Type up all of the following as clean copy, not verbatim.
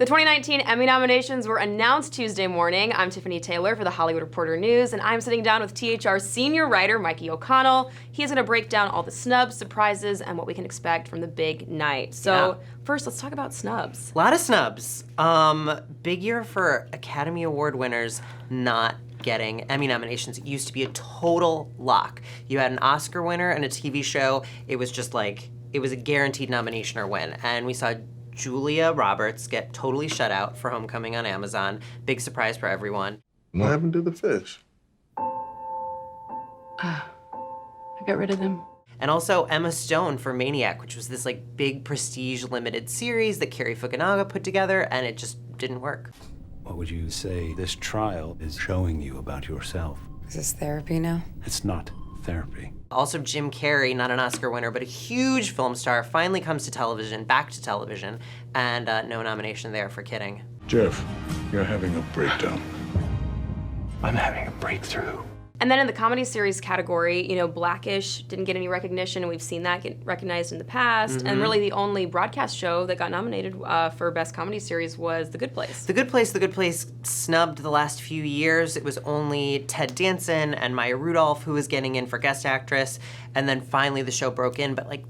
The 2019 Emmy nominations were announced Tuesday morning. I'm Tiffany Taylor for The Hollywood Reporter News, and I'm sitting down with THR senior writer Mikey O'Connell. He's gonna break down all the snubs, surprises, and what we can expect from the big night. So first, let's talk about snubs. A lot of snubs. Big year for Academy Award winners not getting Emmy nominations. It used to be a total lock. You had an Oscar winner and a TV show. It was just like, it was a guaranteed nomination or win. And we saw Julia Roberts get totally shut out for Homecoming on Amazon. Big surprise for everyone. What happened to the fish? I got rid of them. And also Emma Stone for Maniac, which was this like big prestige limited series that Cary Fukunaga put together, and it just didn't work. What would you say this trial is showing you about yourself? Is this therapy now? It's not therapy. Also, Jim Carrey, not an Oscar winner, but a huge film star, finally comes to television, back to television, and no nomination there for Kidding. Jeff, you're having a breakdown. I'm having a breakthrough. And then in the comedy series category, you know, Blackish didn't get any recognition, and we've seen that get recognized in the past. And really the only broadcast show that got nominated for Best Comedy Series was The Good Place. The Good Place snubbed the last few years. It was only Ted Danson and Maya Rudolph who was getting in for Guest Actress, and then finally the show broke in, but like,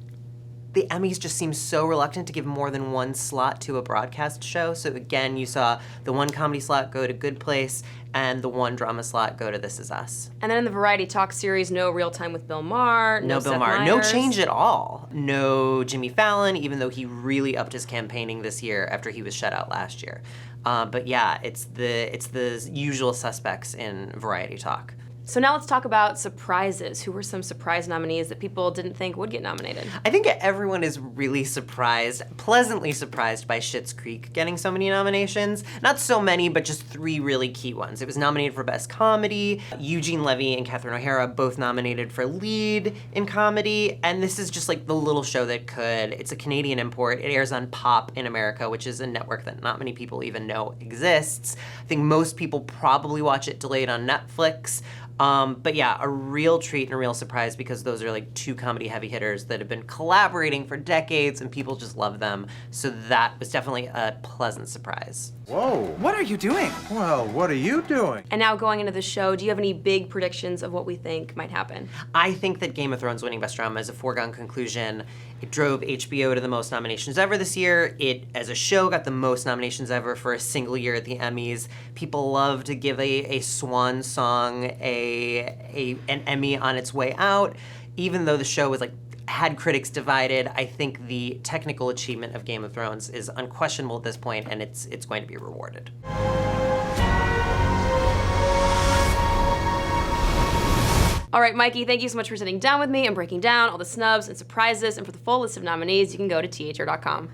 the Emmys just seem so reluctant to give more than one slot to a broadcast show. So again, you saw the one comedy slot go to Good Place and the one drama slot go to This Is Us. And then in the Variety Talk series, no Real Time with Bill Maher, No Bill Seth Maher, no Meyers. change at all. No Jimmy Fallon, even though he really upped his campaigning this year after he was shut out last year. But yeah, it's the usual suspects in Variety Talk. So now let's talk about surprises. Who were some surprise nominees that people didn't think would get nominated? I think everyone is really surprised, pleasantly surprised by Schitt's Creek getting so many nominations. Not so many, but just 3 really key ones. It was nominated for Best Comedy. Eugene Levy and Catherine O'Hara both nominated for Lead in Comedy. And this is just like the little show that could. It's a Canadian import. It airs on Pop in America, which is a network that not many people even know exists. I think most people probably watch it delayed on Netflix. But yeah, a real treat and a real surprise because those are like 2 comedy heavy hitters that have been collaborating for decades and people just love them. So that was definitely a pleasant surprise. Whoa. What are you doing? Well, what are you doing? And now going into the show, do you have any big predictions of what we think might happen? I think that Game of Thrones winning Best Drama is a foregone conclusion. It drove HBO to the most nominations ever this year. It, as a show, got the most nominations ever for a single year at the Emmys. People love to give a swan song an Emmy on its way out. Even though the show was like had critics divided, I think the technical achievement of Game of Thrones is unquestionable at this point, and it's going to be rewarded. All right, Mikey, thank you so much for sitting down with me and breaking down all the snubs and surprises. And for the full list of nominees, you can go to THR.com.